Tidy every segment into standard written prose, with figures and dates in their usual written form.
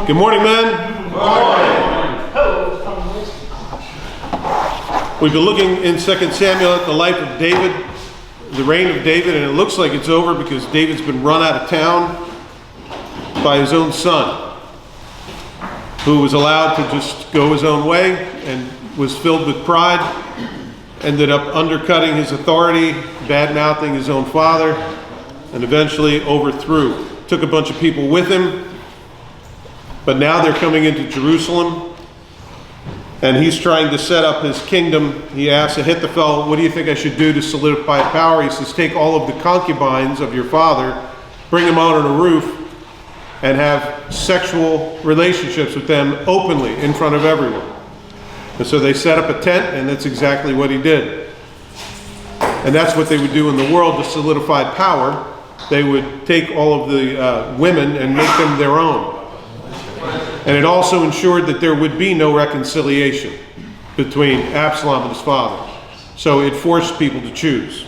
Good morning, men. Good morning. We've been looking in 2 Samuel at the life of David, the reign of David, and it looks like it's over because David's been run out of town by his own son, who was allowed to just go his own way and was filled with pride, ended up undercutting his authority, bad-mouthing his own father, and eventually overthrew. Took a bunch of people with him, but now they're coming into Jerusalem, and he's trying to set up his kingdom. He asks Ahithophel, what do you think I should do to solidify power? He says, take all of the concubines of your father, bring them out on a roof, and have sexual relationships with them openly in front of everyone. And so they set up a tent, and that's exactly what he did. And that's what they would do in the world to solidify power. They would take all of the women and make them their own. And it also ensured that there would be no reconciliation between Absalom and his father. So it forced people to choose.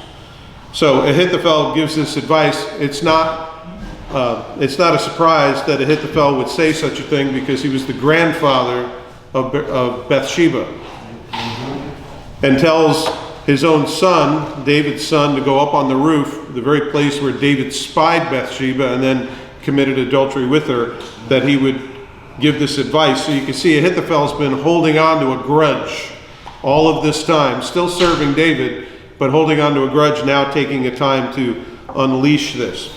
So Ahithophel gives this advice. It's not a surprise that Ahithophel would say such a thing because he was the grandfather of Bathsheba, and tells his own son, David's son, to go up on the roof, the very place where David spied Bathsheba and then committed adultery with her, that he would give this advice. So you can see Ahithophel's been holding on to a grudge all of this time, still serving David, but holding on to a grudge, now taking a time to unleash this.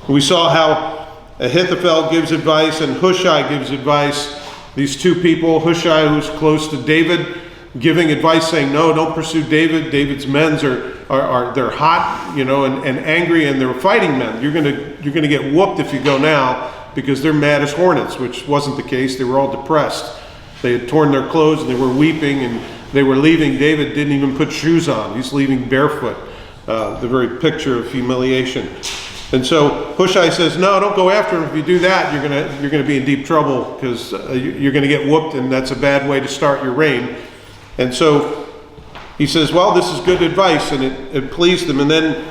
We saw how Ahithophel gives advice and Hushai gives advice. These two people, Hushai, who's close to David, giving advice saying, no, don't pursue David. David's men they're hot, and angry, and they're fighting men. You're gonna get whooped if you go now, because they're mad as hornets, which wasn't the case. They were all depressed. They had torn their clothes and they were weeping, and they were leaving. David didn't even put shoes on. He's leaving barefoot, the very picture of humiliation. And so Hushai says, no, don't go after him. If you do that, you're gonna be in deep trouble, because you're gonna get whooped, and that's a bad way to start your reign. And so he says, well, this is good advice, and it pleased him. And then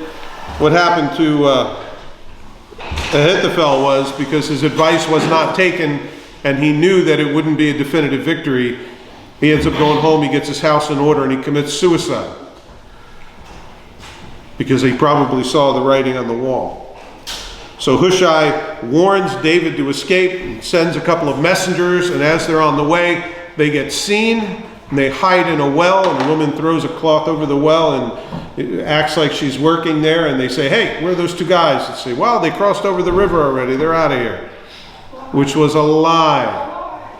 what happened to Ahithophel was, because his advice was not taken and he knew that it wouldn't be a definitive victory, he ends up going home, he gets his house in order, and he commits suicide, because he probably saw the writing on the wall. So Hushai warns David to escape and sends a couple of messengers, and as they're on the way, they get seen and they hide in a well, and the woman throws a cloth over the well and it acts like she's working there, and they say, hey, where are those two guys? They say, well, they crossed over the river already, they're out of here, which was a lie.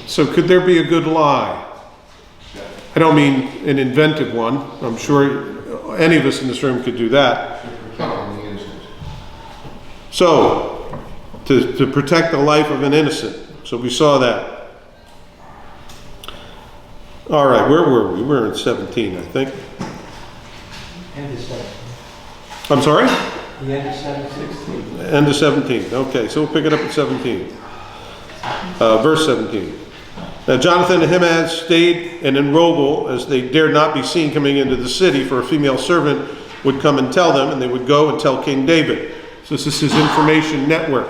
So could there be a good lie? I don't mean an inventive one. I'm sure any of us in this room could do that. So, to protect the life of an innocent. So we saw that. All right, where were we? We were in 17, I think. End of 17. I'm sorry? The end of 17. End of 17. Okay, so we'll pick it up at 17. Verse 17. Now Jonathan and Ahimaaz stayed in Enrogel, as they dared not be seen coming into the city, for a female servant would come and tell them, and they would go and tell King David. So this is his information network.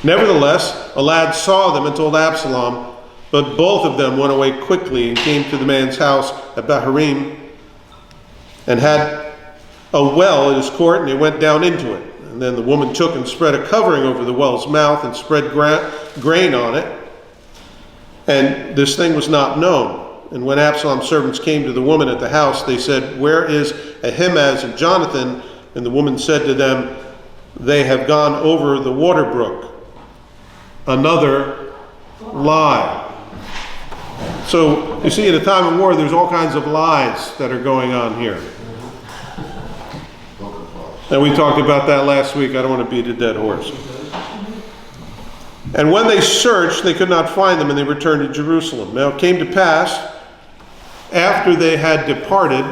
Nevertheless, a lad saw them and told Absalom, but both of them went away quickly and came to the man's house at Bahurim, and had a well in his court, and they went down into it. And then the woman took and spread a covering over the well's mouth and spread grain on it. And this thing was not known. And when Absalom's servants came to the woman at the house, they said, where is Ahimaaz and Jonathan? And the woman said to them, they have gone over the water brook. Another lie. So you see, at a time of war, there's all kinds of lies that are going on here. And we talked about that last week. I don't want to beat a dead horse. And when they searched, they could not find them, and they returned to Jerusalem. Now it came to pass, after they had departed,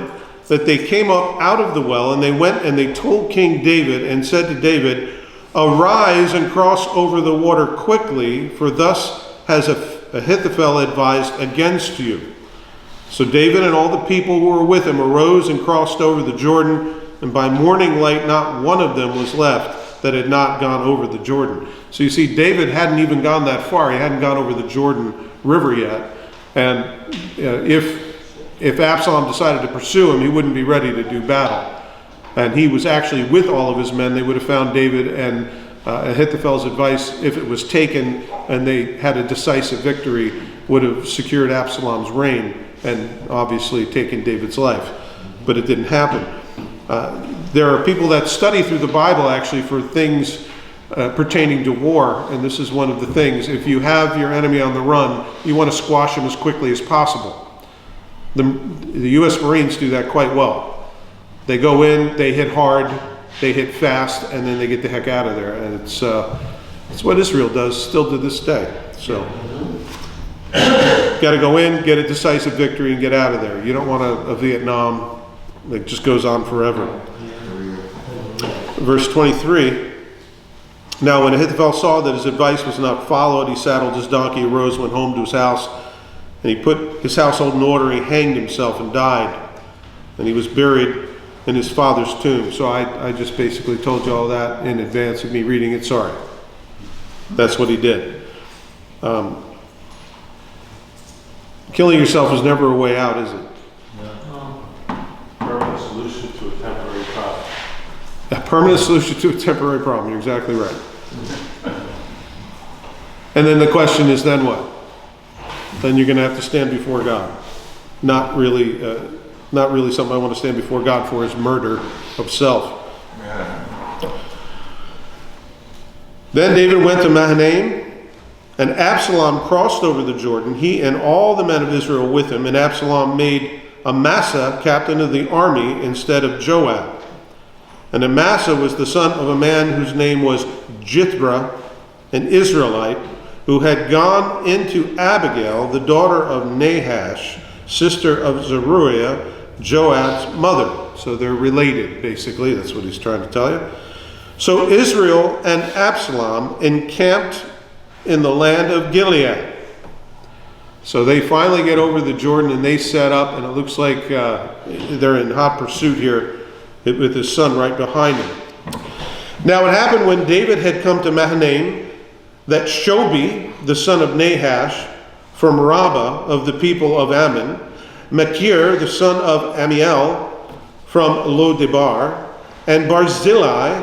that they came up out of the well, and they went and they told King David, and said to David, arise and cross over the water quickly, for thus has Ahithophel advised against you. So David and all the people who were with him arose and crossed over the Jordan, and by morning light not one of them was left that had not gone over the Jordan. So you see, David hadn't even gone that far. He hadn't gone over the Jordan River yet. And if Absalom decided to pursue him, he wouldn't be ready to do battle. And he was actually with all of his men. They would have found David, and Ahithophel's advice, if it was taken and they had a decisive victory, would have secured Absalom's reign and obviously taken David's life. But it didn't happen. There are people that study through the Bible actually for things pertaining to war, and this is one of the things. If you have your enemy on the run, you want to squash him as quickly as possible. The U.S. Marines do that quite well. They go in, they hit hard, they hit fast, and then they get the heck out of there. And it's what Israel does still to this day. So, got to go in, get a decisive victory, and get out of there. You don't want a Vietnam that just goes on forever. Verse 23. Now when Ahithophel saw that his advice was not followed, he saddled his donkey, arose, went home to his house, and he put his household in order. He hanged himself and died, and he was buried in his father's tomb. So I just basically told you all that in advance of me reading it. Sorry. That's what he did. Killing yourself is never a way out, is it? Permanent solution to a temporary problem. A permanent solution to a temporary problem. You're exactly right. And then the question is, then what? Then you're going to have to stand before God. Not really something I want to stand before God for, is murder of self. Then David went to Mahanaim, and Absalom crossed over the Jordan, he and all the men of Israel with him, and Absalom made Amasa captain of the army instead of Joab. And Amasa was the son of a man whose name was Jithra, an Israelite, who had gone into Abigail, the daughter of Nahash, sister of Zeruiah, Joab's mother. So they're related, basically. That's what he's trying to tell you. So Israel and Absalom encamped in the land of Gilead. So they finally get over the Jordan and they set up, and it looks like they're in hot pursuit here with his son right behind him. Now it happened when David had come to Mahanaim that Shobi, the son of Nahash, from Rabbah of the people of Ammon, Machir, the son of Amiel, from Lo-debar, and Barzillai,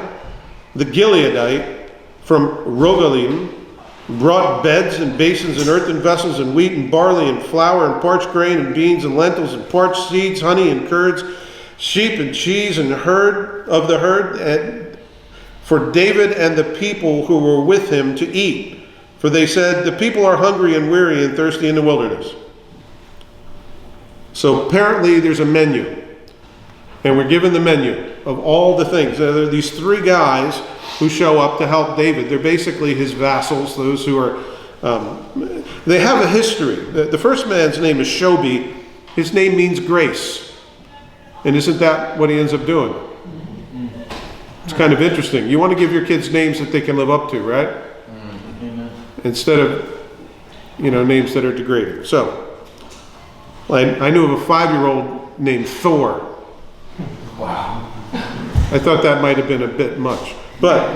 the Gileadite, from Rogalim, brought beds and basins and earthen vessels and wheat and barley and flour and parched grain and beans and lentils and parched seeds, honey and curds, sheep and cheese and herd of the herd, and for David and the people who were with him to eat. For they said, the people are hungry and weary and thirsty in the wilderness. So apparently there's a menu. And we're given the menu of all the things. There are these three guys who show up to help David. They're basically his vassals, those who are... they have a history. The first man's name is Shobi. His name means grace. And isn't that what he ends up doing? It's kind of interesting. You want to give your kids names that they can live up to, right? Instead of, names that are degrading. So, I knew of a 5-year-old named Thor. Wow. I thought that might have been a bit much. But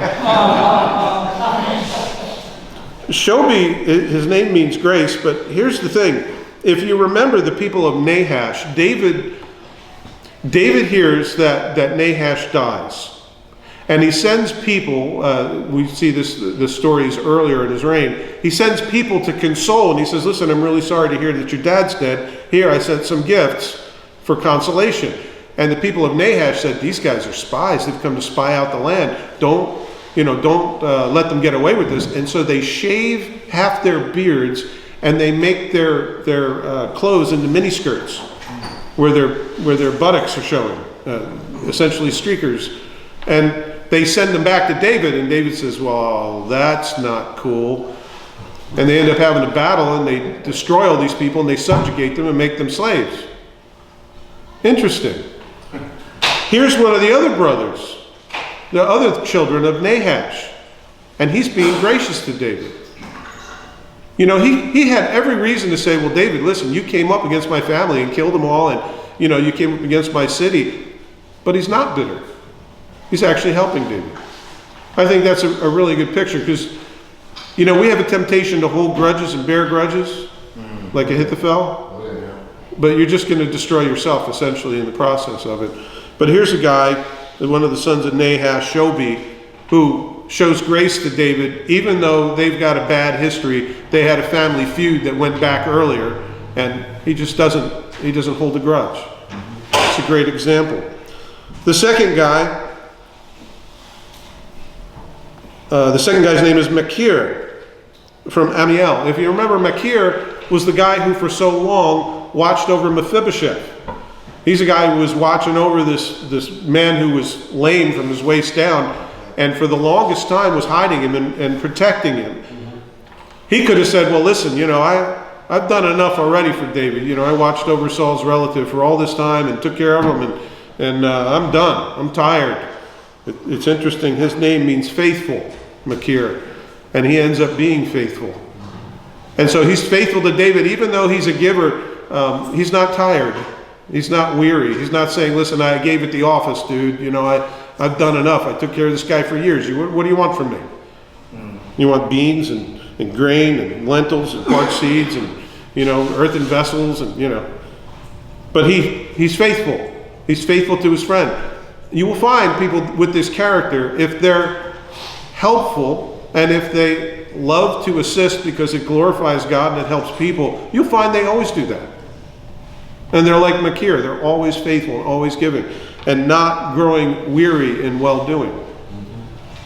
Shobi, his name means grace, but here's the thing. If you remember the people of Nahash, David hears that Nahash dies. And he sends people, we see the stories earlier in his reign, he sends people to console, and he says, listen, I'm really sorry to hear that your dad's dead. Here, I sent some gifts for consolation. And the people of Nahash said, these guys are spies. They've come to spy out the land. Don't let them get away with this. And so they shave half their beards, and they make their clothes into miniskirts, where their buttocks are showing, essentially streakers. And they send them back to David, and David says, well, that's not cool. And they end up having a battle, and they destroy all these people, and they subjugate them and make them slaves. Interesting. Here's one of the other brothers, the other children of Nahash, and he's being gracious to David. He had every reason to say, well, David, listen, you came up against my family and killed them all, and, you came up against my city. But he's not bitter. He's actually helping David. I think that's a really good picture because, we have a temptation to hold grudges and bear grudges, like Ahithophel, but you're just going to destroy yourself essentially in the process of it. But here's a guy, one of the sons of Nahash, Shobi, who shows grace to David, even though they've got a bad history. They had a family feud that went back earlier, and he doesn't hold a grudge. It's a great example. The second guy's name is Machir from Amiel. If you remember, Machir was the guy who for so long watched over Mephibosheth. He's a guy who was watching over this man who was lame from his waist down, and for the longest time was hiding him and protecting him. He could have said, well, listen, I've done enough already for David. I watched over Saul's relative for all this time and took care of him, and I'm done. I'm tired. It's interesting. His name means faithful, Machir, and he ends up being faithful. And so he's faithful to David, even though he's a giver. He's not tired. He's not weary. He's not saying, listen, I gave it the office, dude. I've done enough. I took care of this guy for years. What do you want from me? You want beans and grain and lentils and parched seeds and, earthen vessels and, But he's faithful. He's faithful to his friend. You will find people with this character, if they're helpful and if they love to assist because it glorifies God and it helps people, you'll find they always do that. And they're like Machir. They're always faithful and always giving and not growing weary in well-doing.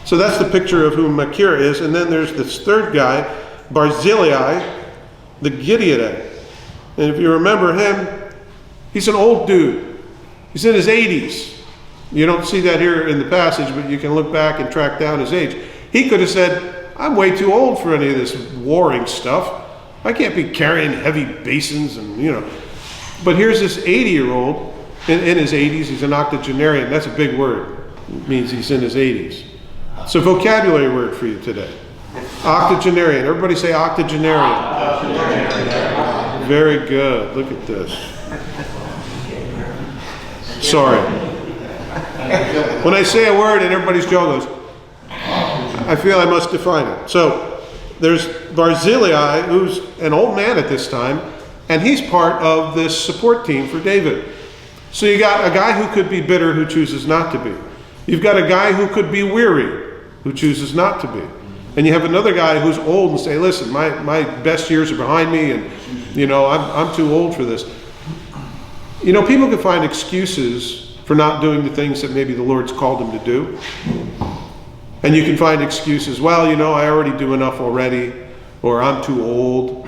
So that's the picture of who Machir is. And then there's this third guy, Barzillai the Gideon. And if you remember him, he's an old dude. He's in his 80s. You don't see that here in the passage, but you can look back and track down his age. He could have said, I'm way too old for any of this warring stuff. I can't be carrying heavy basins and, But here's this 80-year-old in his 80s. He's an octogenarian. That's a big word. It means he's in his 80s. It's a vocabulary word for you today. Octogenarian. Everybody say octogenarian. Octogenarian. Very good. Look at this. Sorry. When I say a word and everybody's jaw goes, I feel I must define it. So there's Barzillai, who's an old man at this time, and he's part of this support team for David. So you got a guy who could be bitter who chooses not to be. You've got a guy who could be weary who chooses not to be. And you have another guy who's old and say, listen, my best years are behind me and, I'm too old for this. People can find excuses for not doing the things that maybe the Lord's called them to do. And you can find excuses, well, I already do enough already, or I'm too old.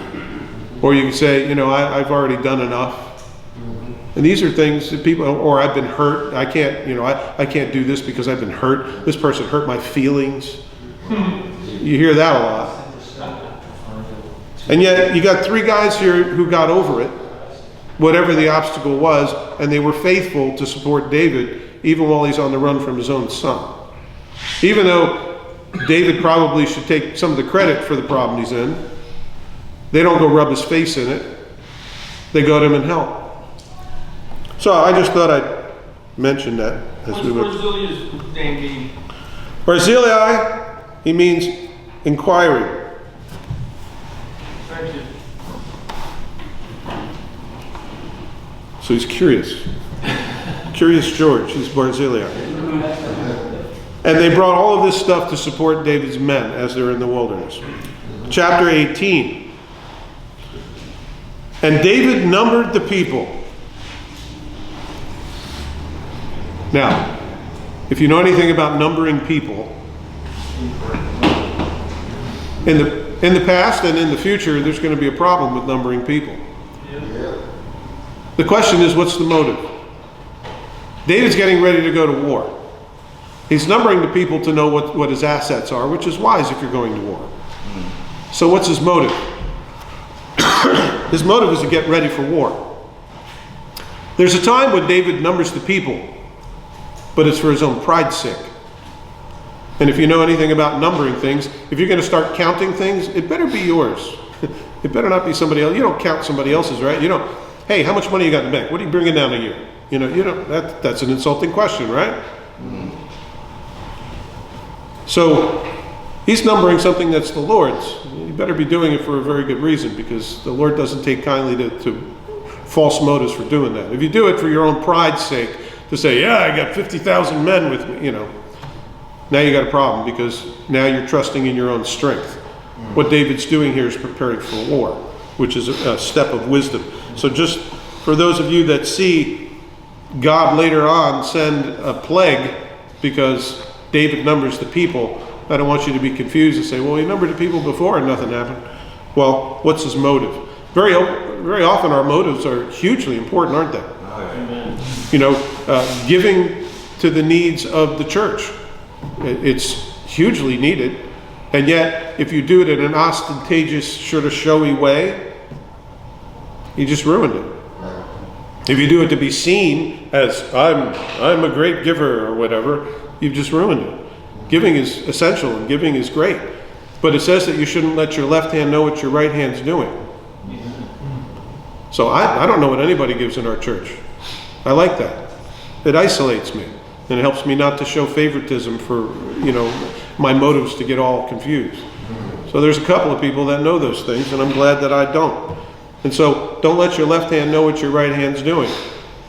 Or you can say, I've already done enough. And these are things that people, or I've been hurt. I can't, I can't do this because I've been hurt. This person hurt my feelings. You hear that a lot. And yet you got three guys here who got over it, whatever the obstacle was, and they were faithful to support David even while he's on the run from his own son. Even though David probably should take some of the credit for the problem he's in, they don't go rub his face in it. They go to him and help. So I just thought I'd mention that as we would. What's Barzillai's name mean? Barzillai, he means inquiring. Thank you. So he's curious. Curious George, he's Barzillai. And they brought all of this stuff to support David's men as they're in the wilderness. Chapter 18. And David numbered the people. Now, if you know anything about numbering people, in the past and in the future, there's going to be a problem with numbering people. The question is, what's the motive? David's getting ready to go to war. He's numbering the people to know what his assets are, which is wise if you're going to war. So what's his motive? His motive is to get ready for war. There's a time when David numbers the people, but it's for his own pride's sake. And if you know anything about numbering things, if you're going to start counting things, it better be yours. It better not be somebody else. You don't count somebody else's, right? You don't, hey, how much money you got in the bank? What are you bringing down a year? You don't, that's an insulting question, right? So he's numbering something that's the Lord's. You better be doing it for a very good reason, because the Lord doesn't take kindly to false motives for doing that. If you do it for your own pride's sake, to say, yeah, I got 50,000 men with me, now you got a problem, because now you're trusting in your own strength. What David's doing here is preparing for war, which is a step of wisdom. So just for those of you that see God later on send a plague because David numbers the people, I don't want you to be confused and say, well, he numbered the people before and nothing happened. Well, what's his motive? Very often our motives are hugely important, aren't they? Amen. Giving to the needs of the church. It's hugely needed. And yet, if you do it in an ostentatious, sort of showy way, you just ruined it. If you do it to be seen as, I'm a great giver or whatever, you've just ruined it. Giving is essential and giving is great. But it says that you shouldn't let your left hand know what your right hand's doing. So I don't know what anybody gives in our church. I like that. It isolates me. And it helps me not to show favoritism for, my motives to get all confused. So there's a couple of people that know those things, and I'm glad that I don't. And so don't let your left hand know what your right hand's doing.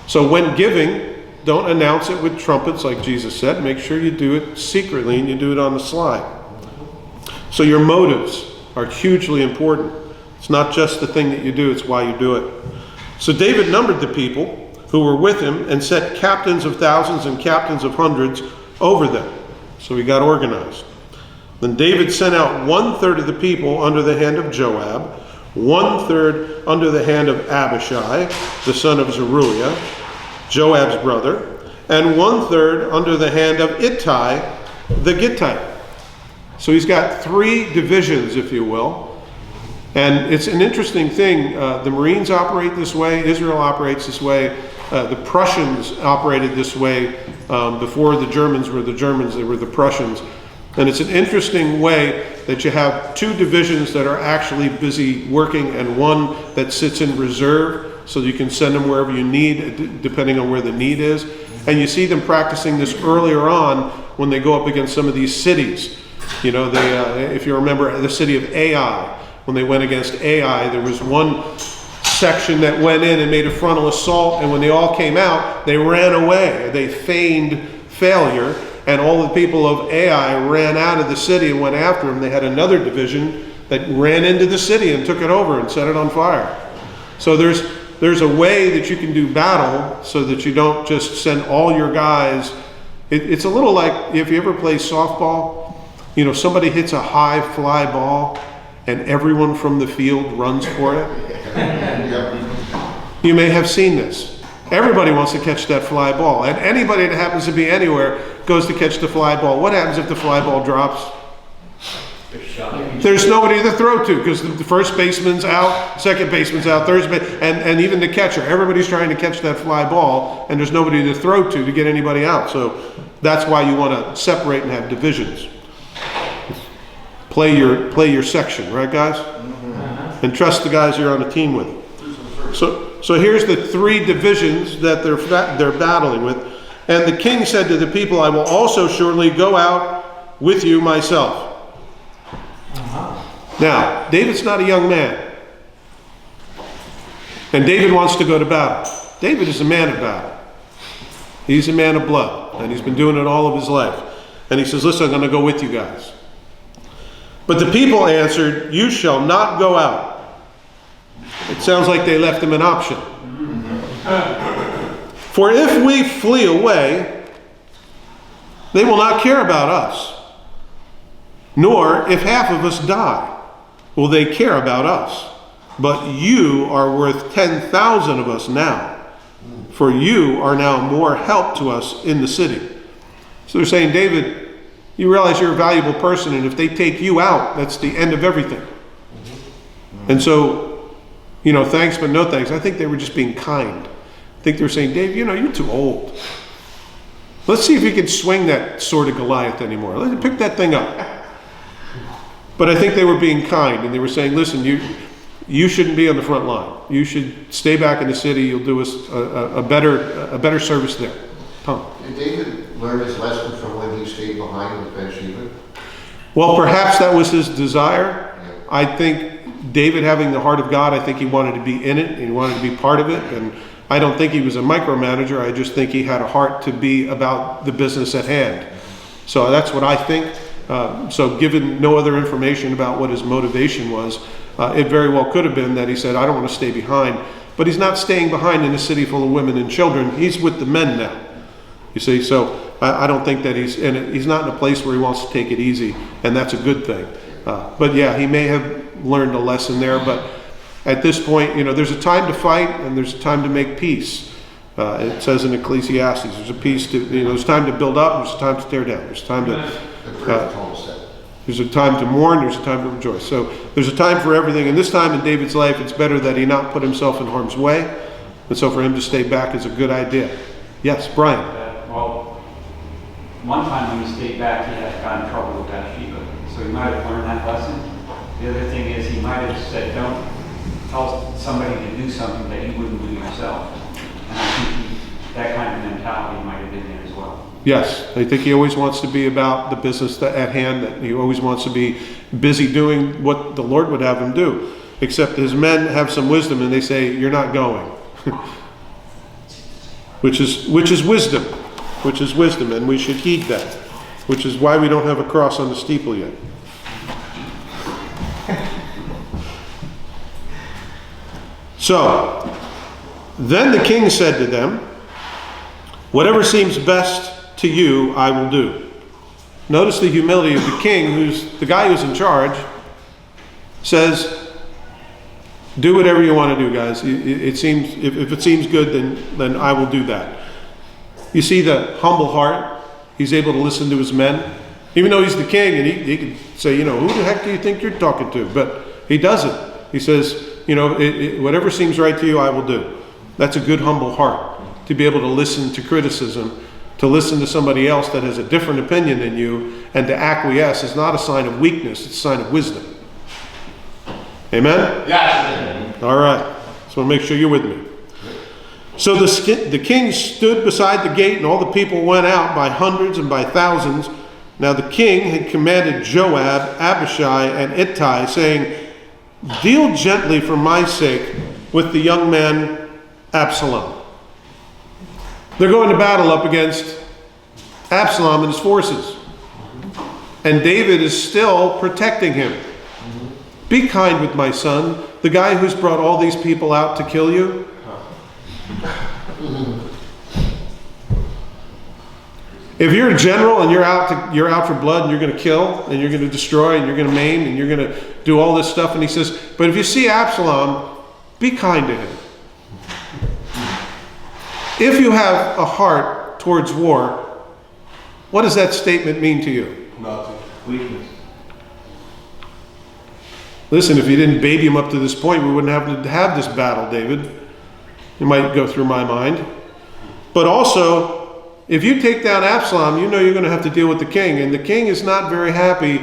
So when giving, don't announce it with trumpets like Jesus said. Make sure you do it secretly and you do it on the slide. So your motives are hugely important. It's not just the thing that you do, it's why you do it. So David numbered the people who were with him and set captains of thousands and captains of hundreds over them. So he got organized. Then David sent out 1/3 of the people under the hand of Joab, 1/3 under the hand of Abishai, the son of Zeruiah, Joab's brother, and 1/3 under the hand of Ittai, the Gittite. So he's got 3 divisions, if you will. And it's an interesting thing. The Marines operate this way. Israel operates this way. The Prussians operated this way before the Germans were the Germans. They were the Prussians. And it's an interesting way that you have 2 divisions that are actually busy working and one that sits in reserve so you can send them wherever you need, depending on where the need is. And you see them practicing this earlier on when they go up against some of these cities. If you remember the city of Ai, when they went against Ai, there was one section that went in and made a frontal assault, and when they all came out, they ran away. They feigned failure, and all the people of Ai ran out of the city and went after them. They had another division that ran into the city and took it over and set it on fire. So there's a way that you can do battle so that you don't just send all your guys. It's a little like if you ever play softball, somebody hits a high fly ball and everyone from the field runs for it. You may have seen this. Everybody wants to catch that fly ball, and anybody that happens to be anywhere goes to catch the fly ball. What happens if the fly ball drops? There's nobody to throw to, because the first baseman's out, second baseman's out, third base, and even the catcher. Everybody's trying to catch that fly ball, and there's nobody to throw to get anybody out. So that's why you want to separate and have divisions. Play your section, right, guys? And trust the guys you're on a team with. So here's the 3 divisions that they're battling with. And the king said to the people, I will also surely go out with you myself. Now, David's not a young man. And David wants to go to battle. David is a man of battle. He's a man of blood. And he's been doing it all of his life. And he says, listen, I'm going to go with you guys. But the people answered, you shall not go out. It sounds like they left him an option. For if we flee away, they will not care about us. Nor if half of us die, will they care about us. But you are worth 10,000 of us now. For you are now more help to us in the city. So they're saying, David, you realize you're a valuable person, and if they take you out, that's the end of everything. And so, thanks but no thanks. I think they were just being kind. I think they were saying, Dave, you're too old. Let's see if you can swing that sword of Goliath anymore. Let's pick that thing up. But I think they were being kind, and they were saying, listen, you shouldn't be on the front line. You should stay back in the city. You'll do us a better service there. Tom. Did David learn his lesson from when he stayed behind with Bathsheba? Well, perhaps that was his desire. I think David, having the heart of God, I think he wanted to be in it, and he wanted to be part of it, and I don't think he was a micromanager. I just think he had a heart to be about the business at hand. So that's what I think. So given no other information about what his motivation was, it very well could have been that he said, I don't want to stay behind. But he's not staying behind in a city full of women and children. He's with the men now. You see, so I don't think that he's not in a place where he wants to take it easy, and that's a good thing. But yeah, he may have learned a lesson there, but at this point, there's a time to fight and there's a time to make peace. It says in Ecclesiastes, there's a peace to, there's time to build up, there's a time to tear down, there's time to, there's a time to mourn, there's a time to rejoice. So there's a time for everything. And this time in David's life, it's better that he not put himself in harm's way. And so for him to stay back is a good idea. Yes, Brian. Well, one time when he stayed back, he had got in trouble with Bathsheba. So he might have learned that lesson. The other thing is he might have said, don't tell somebody to do something that you wouldn't do yourself. And I think that kind of mentality might have been there as well. Yes, I think he always wants to be about the business at hand, that he always wants to be busy doing what the Lord would have him do. Except his men have some wisdom and they say, you're not going. which is wisdom. Which is wisdom, and we should heed that. Which is why we don't have a cross on the steeple yet. So, then the king said to them, whatever seems best to you, I will do. Notice the humility of the king, who's the guy who's in charge, says, do whatever you want to do, guys. It seems, if it seems good, then I will do that. You see the humble heart. He's able to listen to his men. Even though he's the king, and he can say, who the heck do you think you're talking to? But he doesn't. He says, whatever seems right to you, I will do. That's a good, humble heart, to be able to listen to criticism, to listen to somebody else that has a different opinion than you, and to acquiesce is not a sign of weakness, it's a sign of wisdom. Amen? Yes. All right. So make sure you're with me. So the king stood beside the gate, and all the people went out by hundreds and by thousands. Now the king had commanded Joab, Abishai, and Ittai, saying, deal gently for my sake with the young man Absalom. They're going to battle up against Absalom and his forces. And David is still protecting him. Be kind with my son, the guy who's brought all these people out to kill you. If you're a general and you're out for blood and you're going to kill and you're going to destroy and you're going to maim and you're going to do all this stuff, and he says, but if you see Absalom, be kind to him. If you have a heart towards war, what does that statement mean to you? Nothing. Weakness. Listen, if you didn't baby him up to this point, we wouldn't have to have this battle, David. It might go through my mind. But also, if you take down Absalom, you know you're going to have to deal with the king. And the king is not very happy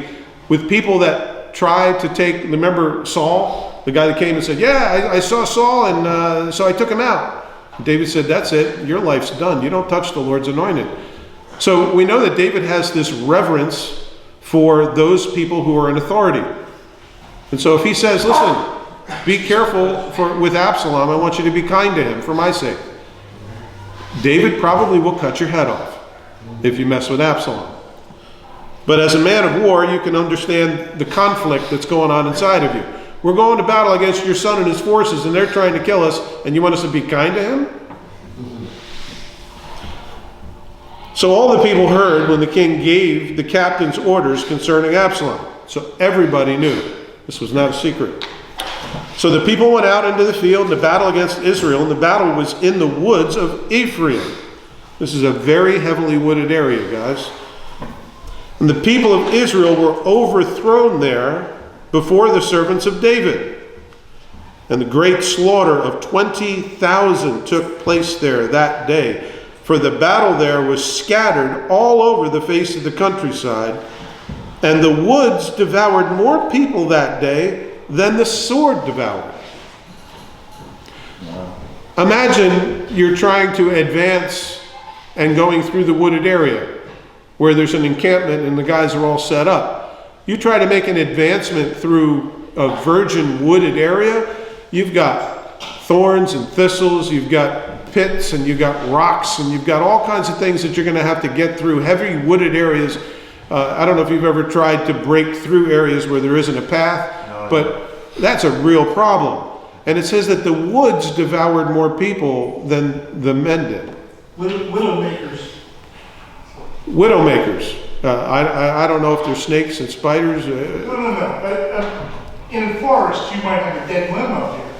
with people that try to take, remember Saul? The guy that came and said, yeah, I saw Saul, and so I took him out. David said, that's it. Your life's done. You don't touch the Lord's anointed. So we know that David has this reverence for those people who are in authority. And so if he says, listen, be careful with Absalom, I want you to be kind to him for my sake. David probably will cut your head off if you mess with Absalom. But as a man of war, you can understand the conflict that's going on inside of you. We're going to battle against your son and his forces, and they're trying to kill us, and you want us to be kind to him? So all the people heard when the king gave the captain's orders concerning Absalom. So everybody knew. This was not a secret. So the people went out into the field to battle against Israel, and the battle was in the woods of Ephraim. This is a very heavily wooded area, guys. And the people of Israel were overthrown there before the servants of David. And the great slaughter of 20,000 took place there that day. For the battle there was scattered all over the face of the countryside. And the woods devoured more people that day than the sword devoured. Imagine you're trying to advance and going through the wooded area where there's an encampment and the guys are all set up. You try to make an advancement through a virgin wooded area, you've got thorns and thistles, you've got pits, and you've got rocks, and you've got all kinds of things that you're going to have to get through. Heavy wooded areas. I don't know if you've ever tried to break through areas where there isn't a path, but that's a real problem. And it says that the woods devoured more people than the men did. Widowmakers. Widowmakers. I don't know if they're snakes and spiders. No. In a forest, you might have a dead limb up there.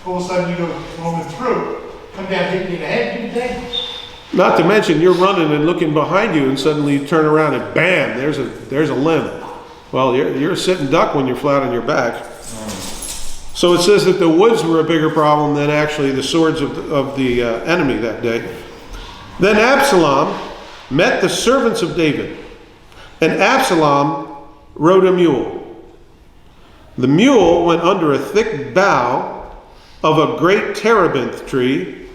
All of a sudden, you go roaming through, come down, hit you in the head, you're dead. Not to mention, you're running and looking behind you, and suddenly you turn around and bam, there's a limb. Well, you're a sitting duck when you're flat on your back. So it says that the woods were a bigger problem than actually the swords of the enemy that day. Then Absalom met the servants of David, and Absalom rode a mule. The mule went under a thick bough of a great terebinth tree,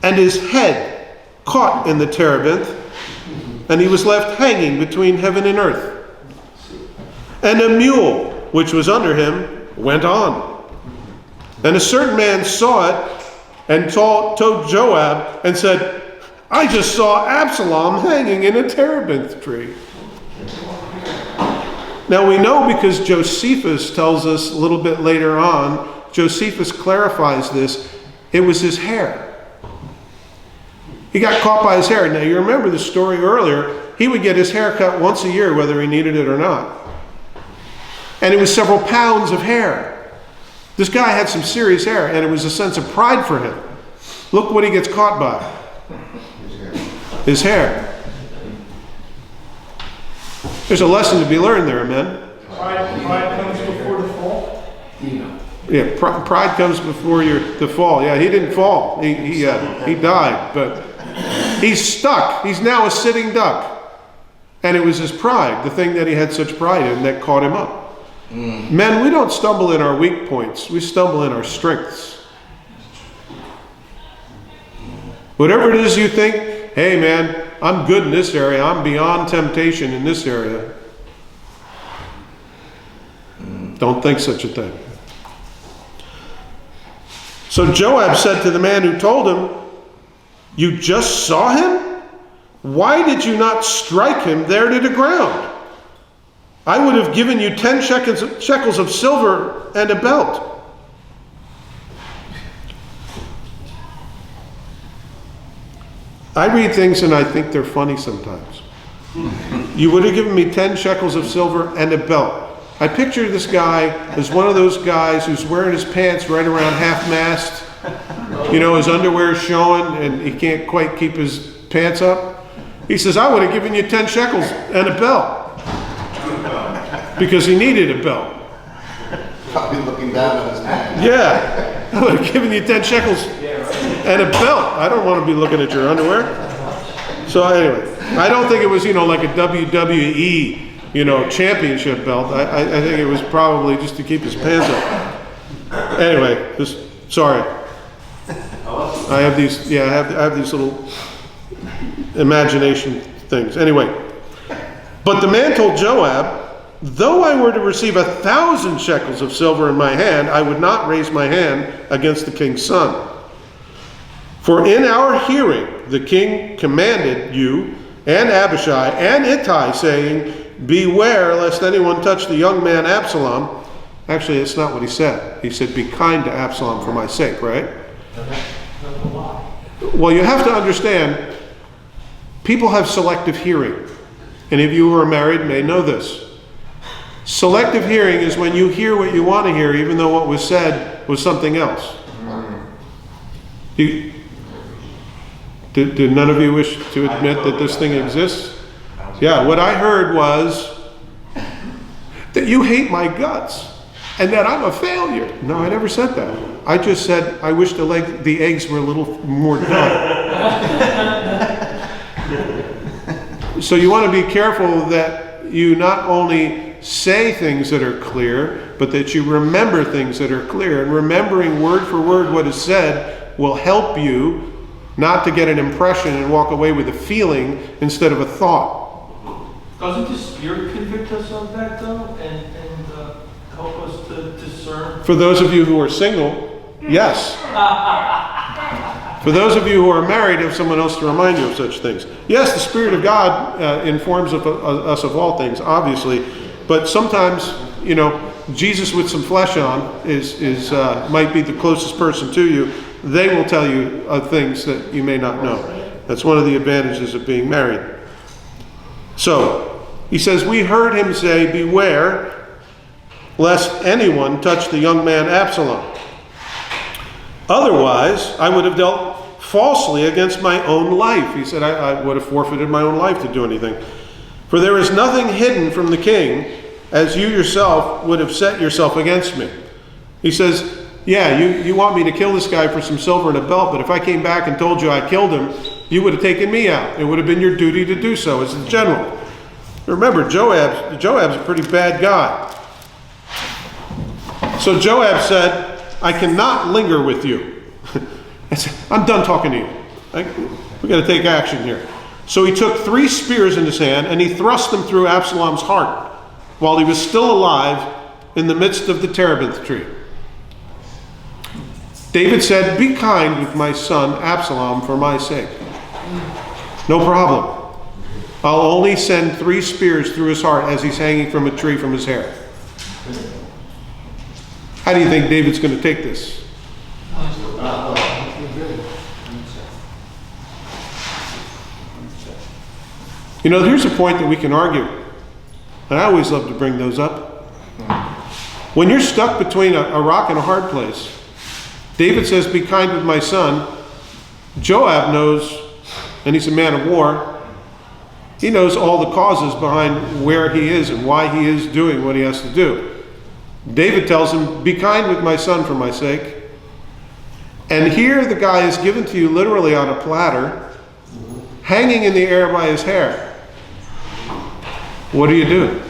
and his head caught in the terebinth, and he was left hanging between heaven and earth. And a mule, which was under him, went on. And a certain man saw it, and told Joab, and said, I just saw Absalom hanging in a terebinth tree. Now we know, because Josephus tells us a little bit later on, Josephus clarifies this, it was his hair. He got caught by his hair. Now you remember the story earlier, he would get his hair cut once a year whether he needed it or not. And it was several pounds of hair. This guy had some serious hair, and it was a sense of pride for him. Look what he gets caught by. His hair. There's a lesson to be learned there, men. Pride comes before the fall. Yeah, pride comes before the fall. Yeah, he didn't fall. He died, but he's stuck. He's now a sitting duck. And it was his pride, the thing that he had such pride in, that caught him up. Men, we don't stumble in our weak points. We stumble in our strengths. Whatever it is you think, hey man, I'm good in this area. I'm beyond temptation in this area. Don't think such a thing. So Joab said to the man who told him, you just saw him? Why did you not strike him there to the ground? I would have given you 10 shekels of silver and a belt. I read things and I think they're funny sometimes. You would have given me 10 shekels of silver and a belt. I picture this guy as one of those guys who's wearing his pants right around half-mast. You know, his underwear is showing and he can't quite keep his pants up. He says, I would have given you 10 shekels and a belt. Because he needed a belt. Probably looking down on his pants. Yeah, I would have given you 10 shekels and a belt. I don't want to be looking at your underwear. So anyway, I don't think it was, like a WWE, championship belt. I think it was probably just to keep his pants up. Anyway, sorry. I have these little imagination things. Anyway, but the man told Joab, though I were to receive 1,000 shekels of silver in my hand, I would not raise my hand against the king's son. For in our hearing, the king commanded you and Abishai and Ittai, saying, beware lest anyone touch the young man Absalom. Actually, it's not what he said. He said, be kind to Absalom for my sake, right? Well, you have to understand, people have selective hearing. Any of you who are married may know this. Selective hearing is when you hear what you want to hear, even though what was said was something else. Did none of you wish to admit that this thing exists? Yeah, what I heard was that you hate my guts and that I'm a failure. No, I never said that. I just said I wish the eggs were a little more done. So you want to be careful that you not only say things that are clear, but that you remember things that are clear. And remembering word for word what is said will help you not to get an impression and walk away with a feeling instead of a thought. Doesn't the Spirit convict us of that though, and help us to discern? For those of you who are single, yes. For those of you who are married, have someone else to remind you of such things. Yes, the Spirit of God informs us of all things, obviously, but sometimes, you know, Jesus with some flesh on might be the closest person to you. They will tell you things that you may not know. That's one of the advantages of being married. So, he says, we heard him say, beware, lest anyone touch the young man Absalom. Otherwise, I would have dealt falsely against my own life. He said, I would have forfeited my own life to do anything. For there is nothing hidden from the king, as you yourself would have set yourself against me. He says, yeah, you want me to kill this guy for some silver and a belt, but if I came back and told you I killed him, you would have taken me out. It would have been your duty to do so as the general. Remember, Joab's a pretty bad guy. So Joab said, I cannot linger with you. I said, I'm done talking to you. We got to take action here. So he took 3 spears in his hand and he thrust them through Absalom's heart while he was still alive in the midst of the terebinth tree. David said, be kind with my son Absalom for my sake. No problem. I'll only send 3 spears through his heart as he's hanging from a tree from his hair. How do you think David's going to take this? You know, here's a point that we can argue. And I always love to bring those up. When you're stuck between a rock and a hard place, David says, be kind with my son. Joab knows, and he's a man of war, he knows all the causes behind where he is and why he is doing what he has to do. David tells him, be kind with my son for my sake. And here the guy is given to you literally on a platter, hanging in the air by his hair. What do you do?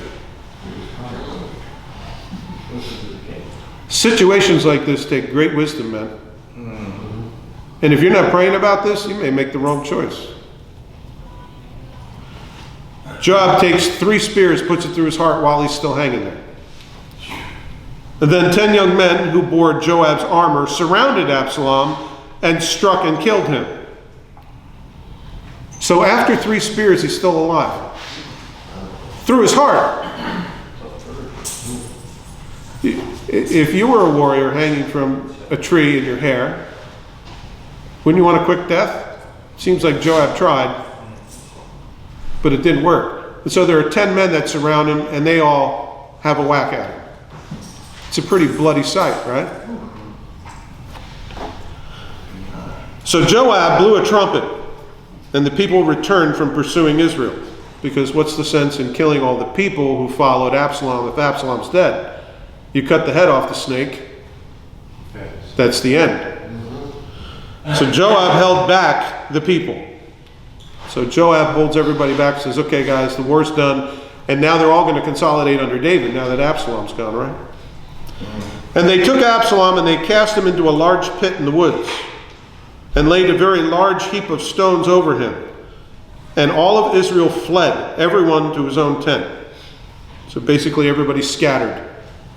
Situations like this take great wisdom, man. And if you're not praying about this, you may make the wrong choice. Joab takes 3 spears, puts it through his heart while he's still hanging there. And then 10 young men who bore Joab's armor surrounded Absalom and struck and killed him. So after 3 spears, he's still alive. Through his heart. If you were a warrior hanging from a tree in your hair, wouldn't you want a quick death? Seems like Joab tried, but it didn't work. And so there are 10 men that surround him, and they all have a whack at him. It's a pretty bloody sight, right? So Joab blew a trumpet, and the people returned from pursuing Israel. Because what's the sense in killing all the people who followed Absalom if Absalom's dead? You cut the head off the snake, that's the end. So Joab held back the people. So Joab holds everybody back and says, okay guys, the war's done. And now they're all going to consolidate under David now that Absalom's gone, right? And they took Absalom and they cast him into a large pit in the woods and laid a very large heap of stones over him. And all of Israel fled, everyone to his own tent. So basically everybody scattered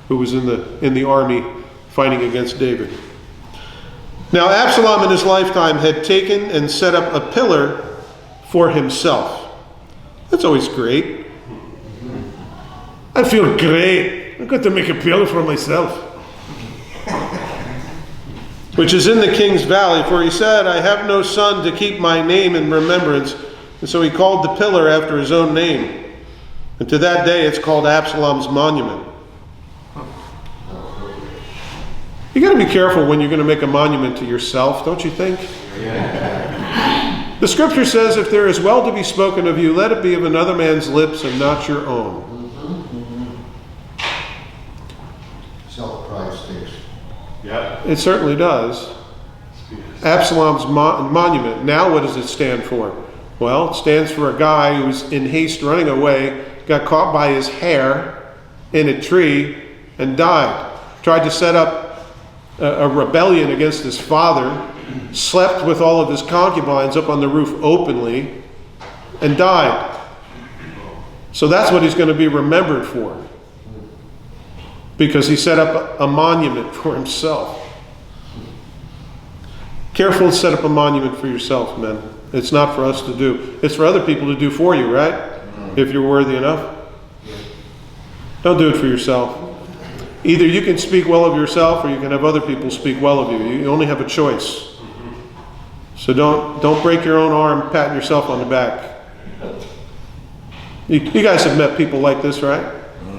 who was in the army fighting against David. Now Absalom in his lifetime had taken and set up a pillar for himself. That's always great. I feel great. I'm going to make a pillar for myself. Which is in the king's valley, for he said, I have no son to keep my name in remembrance. And so he called the pillar after his own name. And to that day it's called Absalom's monument. You got to be careful when you're going to make a monument to yourself, don't you think? Yeah. The scripture says, if there is well to be spoken of you, let it be of another man's lips and not your own. Self-pride stinks. Yeah. It certainly does. Absalom's monument. Now what does it stand for? Well, it stands for a guy who's in haste running away, got caught by his hair in a tree, and died. Tried to set up a rebellion against his father, slept with all of his concubines up on the roof openly, and died. So that's what he's going to be remembered for. Because he set up a monument for himself. Careful to set up a monument for yourself, men. It's not for us to do. It's for other people to do for you, right? If you're worthy enough. Don't do it for yourself. Either you can speak well of yourself or you can have other people speak well of you. You only have a choice. So don't break your own arm patting yourself on the back. You guys have met people like this, right?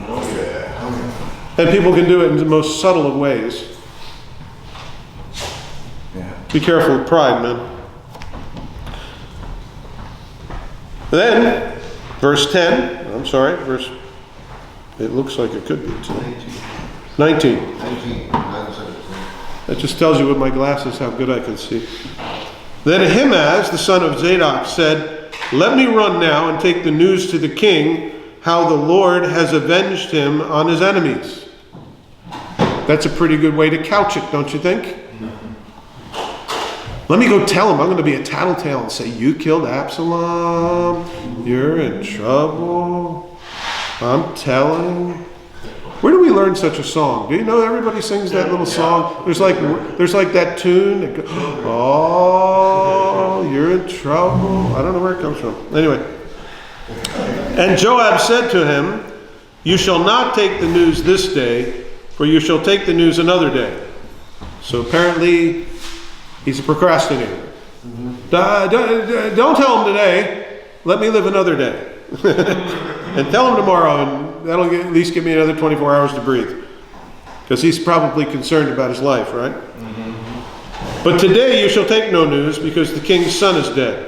Oh, yeah. And people can do it in the most subtle of ways. Yeah. Be careful of pride, man. Then, verse 10, I'm sorry, it looks like it could be 19. 19. That just tells you with my glasses how good I can see. Then Ahimaaz, the son of Zadok, said, "Let me run now and take the news to the king, how the Lord has avenged him on his enemies." That's a pretty good way to couch it, don't you think? Let me go tell him. I'm going to be a tattletale and say, "You killed Absalom. You're in trouble. I'm telling." Where do we learn such a song? Do you know everybody sings that little song? There's like that tune that goes, "Oh, you're in trouble." I don't know where it comes from. Anyway. And Joab said to him, "You shall not take the news this day, for you shall take the news another day." So apparently, he's a procrastinator. Don't tell him today. Let me live another day. And tell him tomorrow, and that'll at least give me another 24 hours to breathe. Because he's probably concerned about his life, right? "But today you shall take no news, because the king's son is dead."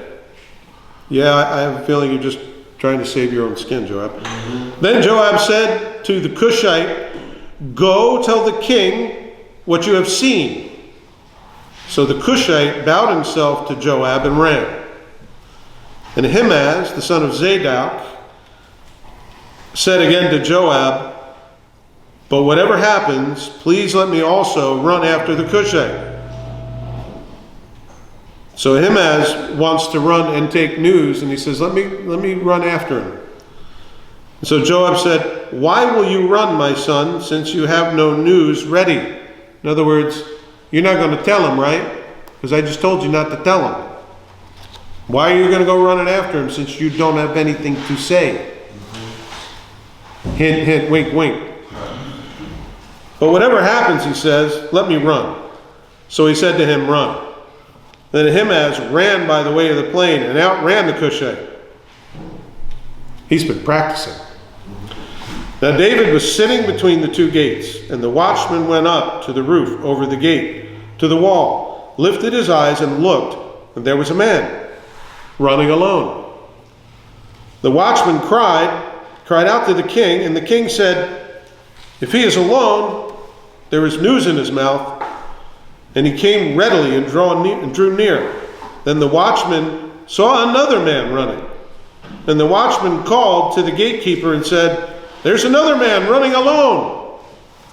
Yeah, I have a feeling you're just trying to save your own skin, Joab. Then Joab said to the Cushite, "Go tell the king what you have seen." So the Cushite bowed himself to Joab and ran. And Ahimaaz, the son of Zadok, said again to Joab, "But whatever happens, please let me also run after the Cushite." So Ahimaaz wants to run and take news, and he says, let me run after him. So Joab said, "Why will you run, my son, since you have no news ready?" In other words, you're not going to tell him, right? Because I just told you not to tell him. Why are you going to go running after him since you don't have anything to say? Hint, hint, wink, wink. "But whatever happens," he says, "let me run." So he said to him, "Run." Then Ahimaaz ran by the way of the plain and outran the Cushite. He's been practicing. Now David was sitting between the two gates, and the watchman went up to the roof over the gate, to the wall, lifted his eyes and looked, and there was a man running alone. The watchman cried out to the king, and the king said, "If he is alone, there is news in his mouth." And he came readily and drew near. Then the watchman saw another man running. And the watchman called to the gatekeeper and said, "There's another man running alone."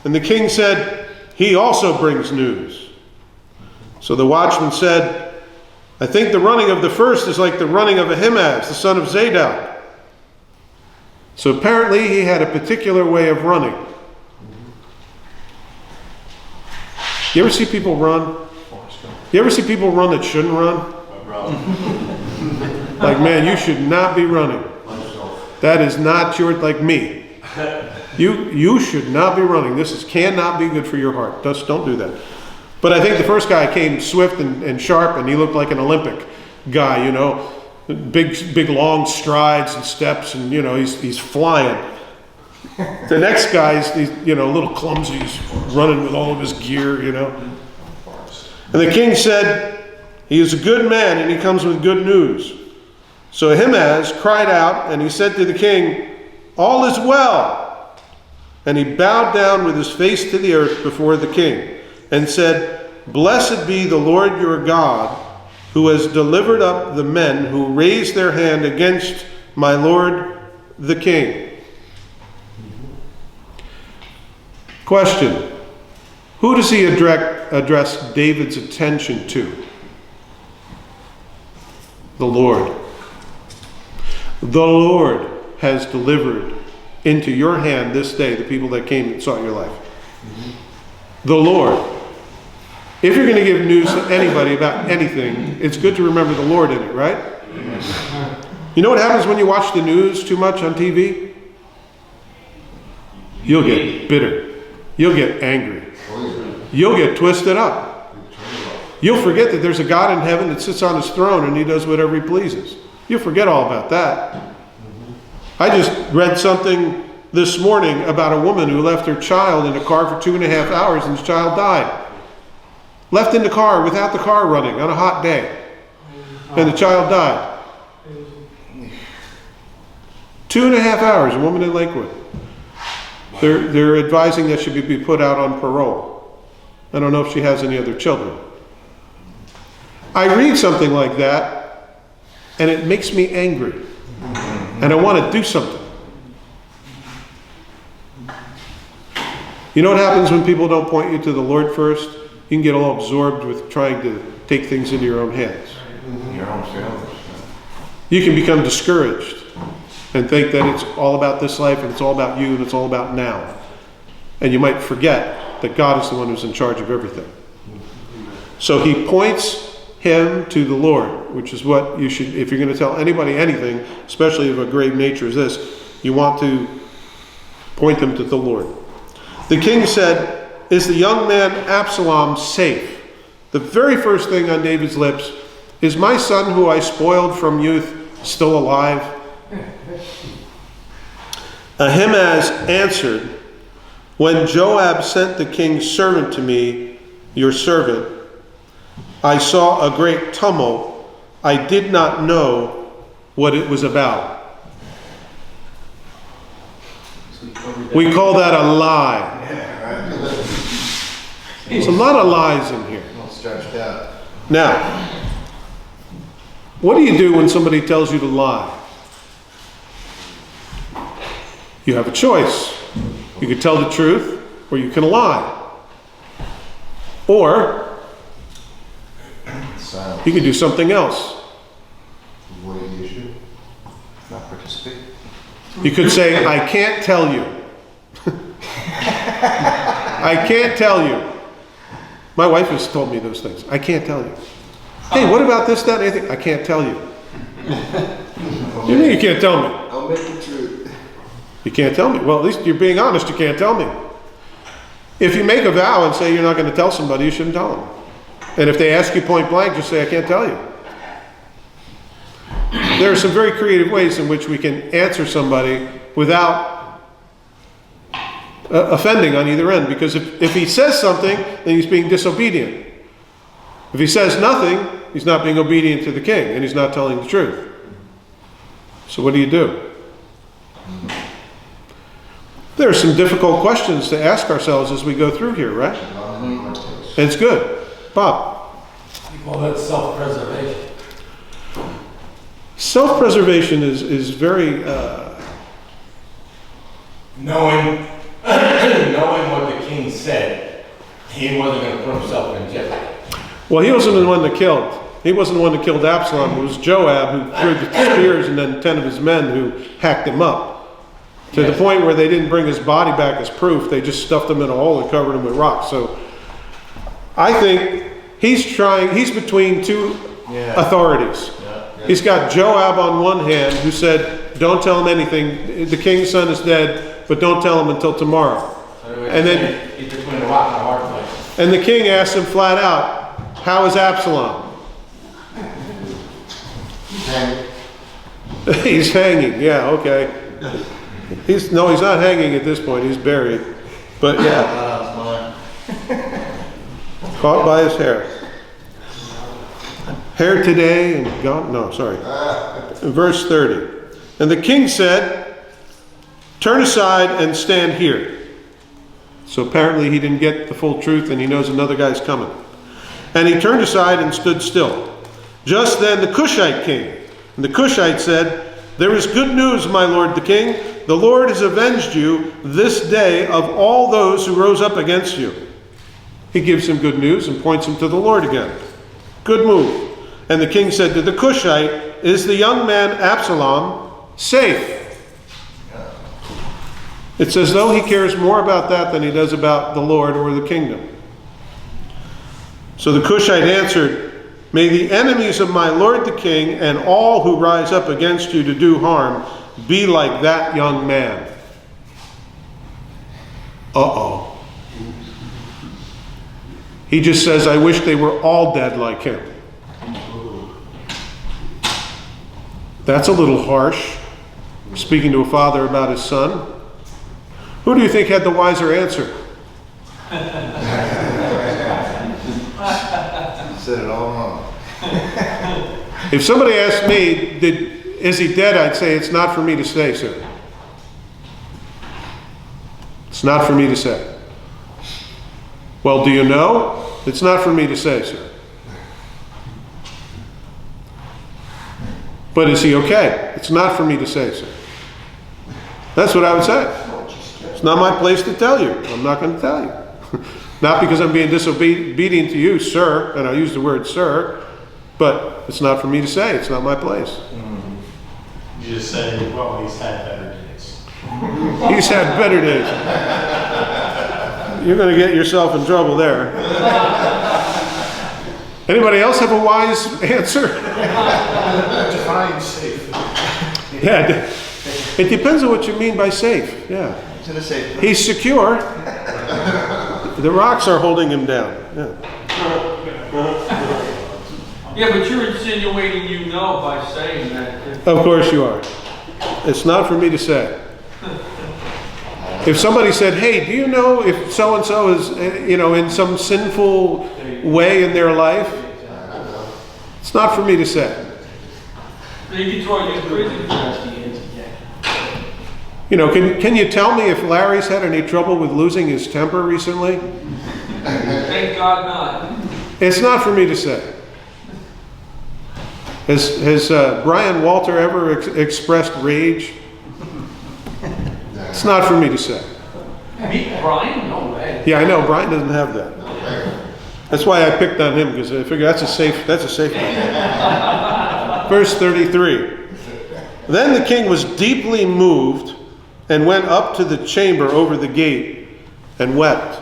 And the king said, "He also brings news." So the watchman said, "I think the running of the first is like the running of Ahimaaz, the son of Zadok." So apparently he had a particular way of running. You ever see people run? You ever see people run that shouldn't run? Like, man, you should not be running. That is not your, like me. You should not be running. Cannot be good for your heart. Just don't do that. But I think the first guy came swift and sharp, and he looked like an Olympic guy, you know. Big long strides and steps, and, you know, he's flying. The next guy's, you know, a little clumsy. He's running with all of his gear, you know. And the king said, "He is a good man, and he comes with good news." So Ahimaaz cried out, and he said to the king, "All is well." And he bowed down with his face to the earth before the king, and said, "Blessed be the Lord your God, who has delivered up the men who raised their hand against my lord the king." Question: who does he address David's attention to? The Lord. The Lord. has delivered into your hand this day the people that came and sought your life. The Lord. If you're going to give news to anybody about anything, it's good to remember the Lord in it, right? You know what happens when you watch the news too much on TV? You'll get bitter. You'll get angry. You'll get twisted up. You'll forget that there's a God in heaven that sits on his throne and he does whatever he pleases. You'll forget all about that. I just read something this morning about a woman who left her child in a car for 2.5 hours and the child died. Left in the car without the car running on a hot day. And the child died. 2.5 hours, a woman in Lakewood. They're advising that she be put out on parole. I don't know if she has any other children. I read something like that, and it makes me angry. And I want to do something. You know what happens when people don't point you to the Lord first? You can get all absorbed with trying to take things into your own hands. Your own self. You can become discouraged and think that it's all about this life and it's all about you and it's all about now. And you might forget that God is the one who's in charge of everything. So he points him to the Lord, which is what you should, if you're going to tell anybody anything, especially of a grave nature as this, you want to point them to the Lord. The king said, "Is the young man Absalom safe?" The very first thing on David's lips is, "My son who I spoiled from youth still alive?" Ahimaaz answered, "When Joab sent the king's servant to me, your servant, I saw a great tumult. I did not know what it was about." We call that a lie. There's a lot of lies in here. All stretched out. Now, what do you do when somebody tells you to lie? You have a choice. You can tell the truth, or you can lie. Or Silence. you can do something else. Avoid the issue. Not participate. You could say, "I can't tell you." I can't tell you. My wife has told me those things. I can't tell you. Hey, what about this, that, anything? I can't tell you. You mean you can't tell me? I'll make the truth. You can't tell me. Well, at least you're being honest. You can't tell me. If you make a vow and say you're not going to tell somebody, you shouldn't tell them. And if they ask you point blank, just say, "I can't tell you." There are some very creative ways in which we can answer somebody without offending on either end. Because if he says something, then he's being disobedient. If he says nothing, he's not being obedient to the king, and he's not telling the truth. So what do you do? There are some difficult questions to ask ourselves as we go through here, right? And it's good. Bob? Well, that's self-preservation. Self-preservation is very... Knowing what the king said, he wasn't going to put himself in jeopardy. Well, he wasn't the one that killed. He wasn't the one that killed Absalom. It was Joab who threw the spears, and then 10 of his men who hacked him up. To the point where they didn't bring his body back as proof. They just stuffed him in a hole and covered him with rocks. So I think he's between two authorities. He's got Joab on one hand, who said, "Don't tell him anything. The king's son is dead, but don't tell him until tomorrow." And then He's between a rock and a hard place. And the king asked him flat out, "How is Absalom?" He's hanging. Yeah, okay. He's not hanging at this point. He's buried. But yeah, caught by his hair. Hair today and gone. No, sorry. In verse 30. And the king said, "Turn aside and stand here." So apparently he didn't get the full truth, and he knows another guy's coming. And he turned aside and stood still. Just then the Cushite came. And the Cushite said, "There is good news, my lord the king. The Lord has avenged you this day of all those who rose up against you." He gives him good news and points him to the Lord again. Good move. And the king said to the Cushite, "Is the young man Absalom safe?" It's as though he cares more about that than he does about the Lord or the kingdom. So the Cushite answered, "May the enemies of my lord the king and all who rise up against you to do harm be like that young man." Uh-oh. He just says, "I wish they were all dead like him." That's a little harsh, speaking to a father about his son. Who do you think had the wiser answer? Said it all wrong. If somebody asked me, is he dead? I'd say, it's not for me to say, sir. It's not for me to say. Well, do you know? It's not for me to say, sir. But is he okay? It's not for me to say, sir. That's what I would say. It's not my place to tell you. I'm not going to tell you. Not because I'm being disobedient to you, sir, and I use the word sir, but it's not for me to say. It's not my place. You just say, well, he's had better days. He's had better days. You're going to get yourself in trouble there. Anybody else have a wise answer? Define safe. Yeah, it depends on what you mean by safe. Yeah. He's in a safe place. He's secure. The rocks are holding him down. Yeah. Yeah, but you're insinuating you know by saying that. Of course you are. It's not for me to say. If somebody said, "Hey, do you know if so-and-so is, in some sinful way in their life?" It's not for me to say. They can throw you in prison. Can you tell me if Larry's had any trouble with losing his temper recently? Thank God not. It's not for me to say. Has Brian Walter ever expressed rage? It's not for me to say. Meet Brian? No way. Yeah, I know Brian doesn't have that. That's why I picked on him, because I figure that's a safe one. Verse 33. Then the king was deeply moved and went up to the chamber over the gate and wept.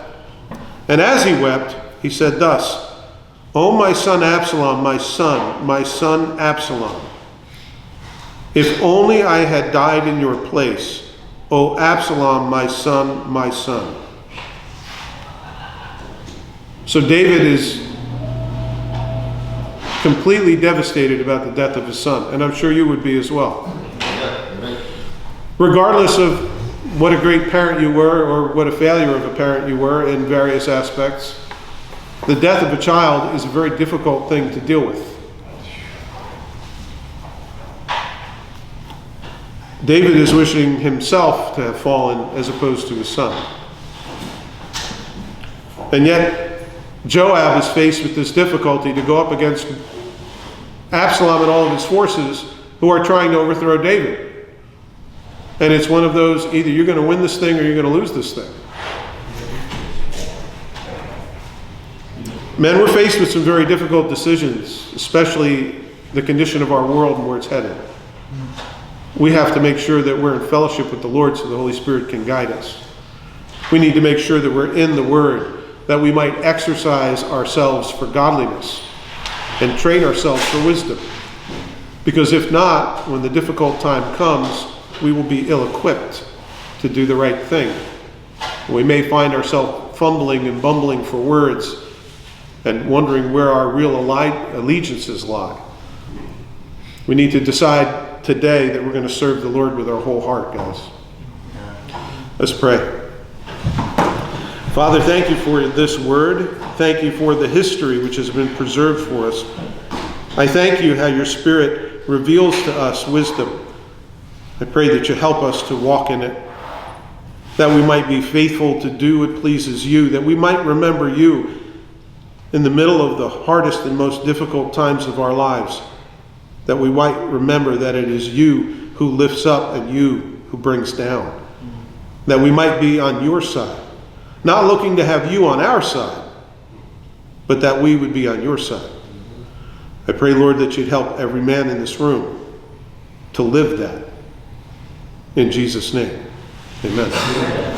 And as he wept, he said thus, "O my son Absalom, my son Absalom, if only I had died in your place, O Absalom, my son, my son." So David is completely devastated about the death of his son, and I'm sure you would be as well. Regardless of what a great parent you were or what a failure of a parent you were in various aspects, the death of a child is a very difficult thing to deal with. David is wishing himself to have fallen as opposed to his son. And yet, Joab is faced with this difficulty to go up against Absalom and all of his forces who are trying to overthrow David. And it's one of those, either you're going to win this thing or you're going to lose this thing. Men, we're faced with some very difficult decisions, especially the condition of our world and where it's headed. We have to make sure that we're in fellowship with the Lord so the Holy Spirit can guide us. We need to make sure that we're in the Word, that we might exercise ourselves for godliness and train ourselves for wisdom. Because if not, when the difficult time comes, we will be ill-equipped to do the right thing. We may find ourselves fumbling and bumbling for words and wondering where our real allegiances lie. We need to decide today that we're going to serve the Lord with our whole heart, guys. Let's pray. Father, thank you for this word. Thank you for the history which has been preserved for us. I thank you how your Spirit reveals to us wisdom. I pray that you help us to walk in it, that we might be faithful to do what pleases you, that we might remember you in the middle of the hardest and most difficult times of our lives, that we might remember that it is you who lifts up and you who brings down, that we might be on your side, not looking to have you on our side, but that we would be on your side. I pray, Lord, that you'd help every man in this room to live that. In Jesus' name, Amen.